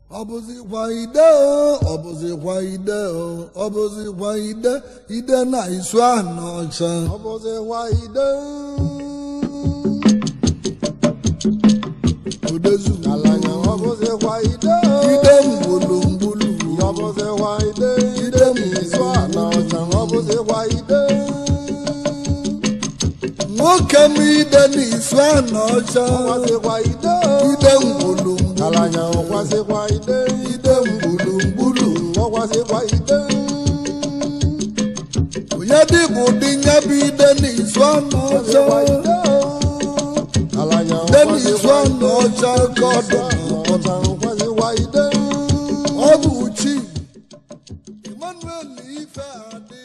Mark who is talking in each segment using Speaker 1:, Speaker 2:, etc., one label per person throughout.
Speaker 1: Opposite wide, opposite wide, opposite wide, ide na iswa no chan. Opposite wide, odezu kalanya. Opposite wide, ide mbulu. Opposite wide, ide iswa no chan. Opposite wide, nwoke m ide na iswa no chan. Opposite wide, ide mbulu. Kalanya okwasịkwa ide mgbulugbulu ọkwasịkwa ide onye dị bụ dị nya bụ ide n'izu ọnụ ọcha ide n'izu ọnụ ọcha ka ọkwasịkwa ide ọ bụ chi Emmanuel ife adị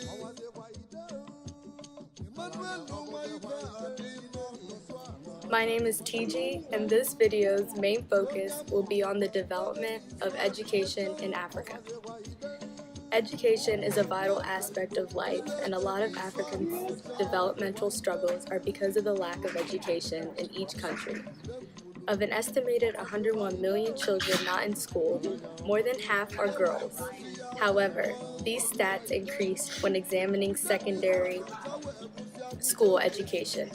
Speaker 1: Emmanuel nwa ife adị.
Speaker 2: My name is TG, and this video's main focus will be on the development of education in Africa. Education is a vital aspect of life, and a lot of Africans' developmental struggles are because of the lack of education in each country. Of an estimated 101 million children not in school, more than half are girls. However, these stats increase when examining secondary school education.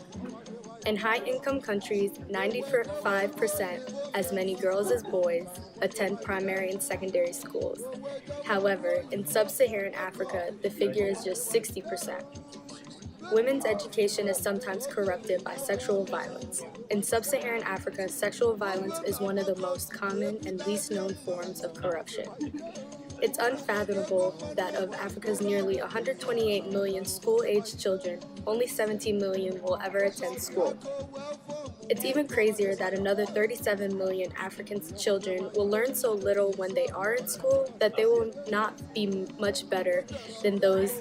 Speaker 2: In high-income countries, 95%, as many girls as boys, attend primary and secondary schools. However, in sub-Saharan Africa, the figure is just 60%. Women's education is sometimes corrupted by sexual violence. In sub-Saharan Africa, sexual violence is one of the most common and least known forms of corruption. It's unfathomable that of Africa's nearly 128 million school-aged children, only 17 million will ever attend school. It's even crazier that another 37 million African children will learn so little when they are in school that they will not be much better than those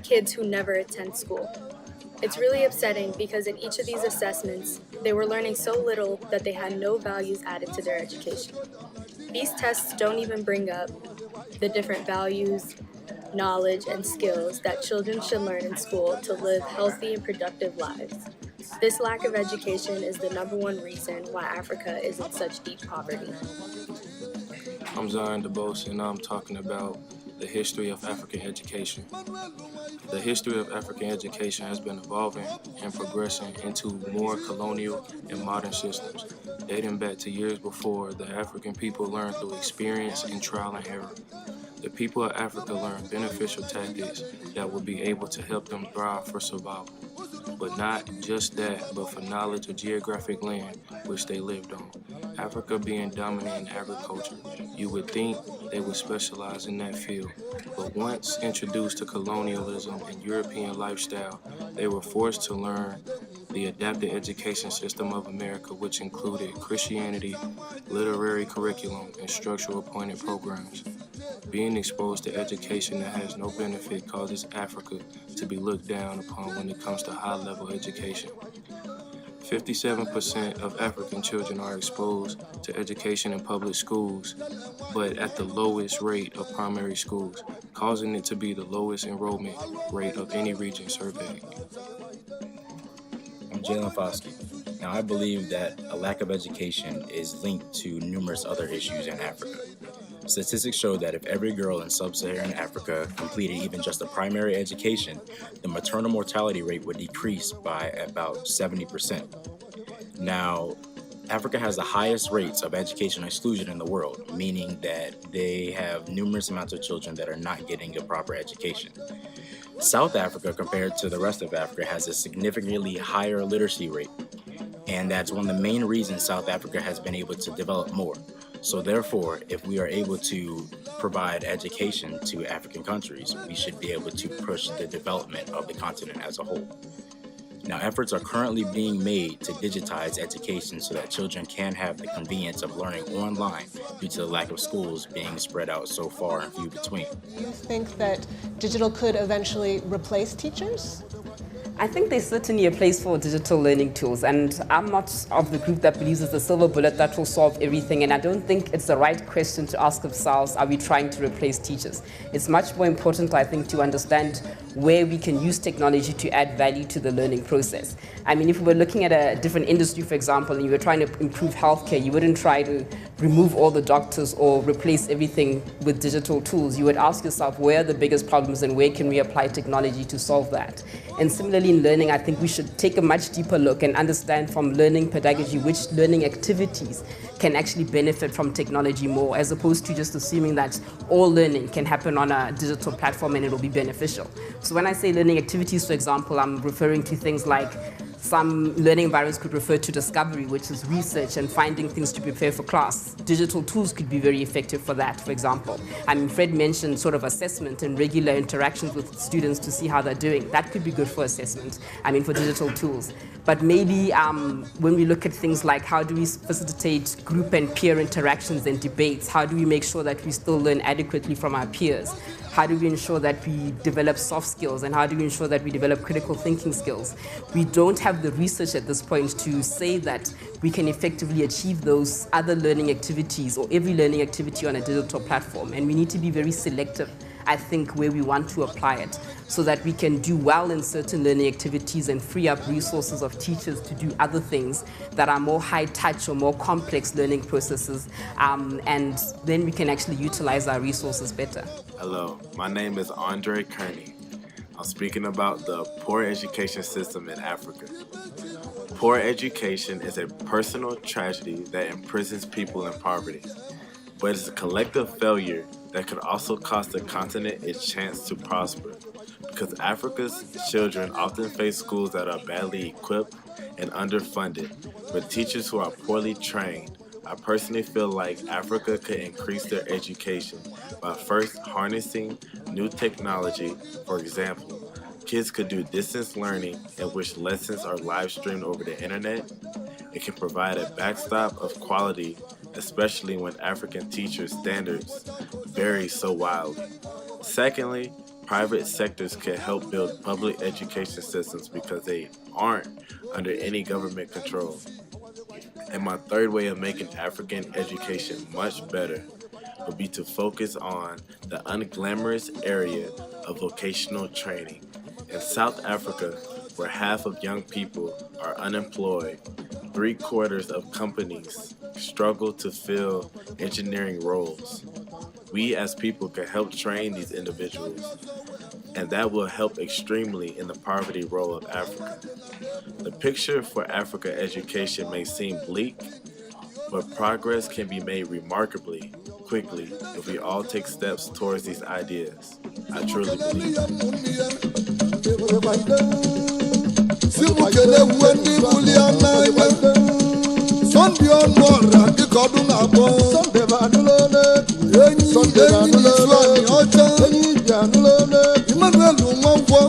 Speaker 2: kids who never attend school. It's really upsetting because in each of these assessments, they were learning so little that they had no values added to their education. These tests don't even bring up the different values, knowledge, and skills that children should learn in school to live healthy and productive lives. This lack of education is the #1 reason why Africa is in such deep poverty.
Speaker 3: I'm Zion DeBose, and I'm talking about the history of African education. The history of African education has been evolving and progressing into more colonial and modern systems, dating back to years before the African people learned through experience and trial and error. The people of Africa learned beneficial tactics that would be able to help them thrive for survival. But not just that, but for knowledge of geographic land which they lived on. Africa being dominant in agriculture, you would think they would specialize in that field. But once introduced to colonialism and European lifestyle, they were forced to learn the adapted education system of America, which included Christianity, literary curriculum, and structural appointed programs. Being exposed to education that has no benefit causes Africa to be looked down upon when it comes to high-level education. 57% of African children are exposed to education in public schools, but at the lowest rate of primary schools, causing it to be the lowest enrollment rate of any region surveyed.
Speaker 4: I'm Jalen Foskey. Now, I believe that a lack of education is linked to numerous other issues in Africa. Statistics show that if every girl in sub-Saharan Africa completed even just a primary education, the maternal mortality rate would decrease by about 70%. Now, Africa has the highest rates of educational exclusion in the world, meaning that they have numerous amounts of children that are not getting a proper education. South Africa, compared to the rest of Africa, has a significantly higher literacy rate, and that's one of the main reasons South Africa has been able to develop more. So therefore, if we are able to provide education to African countries, we should be able to push the development of the continent as a whole. Now, efforts are currently being made to digitize education so that children can have the convenience of learning online due to the lack of schools being spread out so far and few between.
Speaker 5: Do you think that digital could eventually replace teachers?
Speaker 6: I think there's certainly a place for digital learning tools, and I'm not of the group that believes it's a silver bullet that will solve everything, and I don't think it's the right question to ask ourselves, are we trying to replace teachers? It's much more important, I think, to understand where we can use technology to add value to the learning process. I mean, if we were looking at a different industry, for example, and you were trying to improve healthcare, you wouldn't try to remove all the doctors or replace everything with digital tools. You would ask yourself, where are the biggest problems and where can we apply technology to solve that? And similarly in learning, I think we should take a much deeper look and understand from learning pedagogy which learning activities can actually benefit from technology more, as opposed to just assuming that all learning can happen on a digital platform and it will be beneficial. So when I say learning activities, for example, I'm referring to things like some learning environments could refer to discovery, which is research and finding things to prepare for class. Digital tools could be very effective for that, for example. I mean, Fred mentioned sort of assessment and regular interactions with students to see how they're doing. That could be good for assessment, I mean, for digital tools. But maybe when we look at things like how do we facilitate group and peer interactions and debates, how do we make sure that we still learn adequately from our peers? How do we ensure that we develop soft skills, and how do we ensure that we develop critical thinking skills? We don't have the research at this point to say that we can effectively achieve those other learning activities or every learning activity on a digital platform. And we need to be very selective, I think, where we want to apply it, so that we can do well in certain learning activities and free up resources of teachers to do other things that are more high touch or more complex learning processes, and then we can actually utilize our resources better.
Speaker 7: Hello, my name is Andre Kearney. I'm speaking about the poor education system in Africa. Poor education is a personal tragedy that imprisons people in poverty, but it's a collective failure that could also cost the continent its chance to prosper, because Africa's children often face schools that are badly equipped and underfunded, with teachers who are poorly trained. I personally feel like Africa could increase their education by first harnessing new technology. For example, kids could do distance learning in which lessons are live streamed over the internet. It can provide a backstop of quality, especially when African teachers' standards vary so wildly. Secondly, private sectors can help build public education systems because they aren't under any government control. And my third way of making African education much better would be to focus on the unglamorous area of vocational training. In South Africa, where half of young people are unemployed, 3/4 of companies struggle to fill engineering roles. We as people can help train these individuals, and that will help extremely in the poverty role of Africa. The picture for Africa education may seem bleak, but progress can be made remarkably quickly if we all take steps towards these ideas. I truly believe that.
Speaker 1: Emmanuel Lumumbo,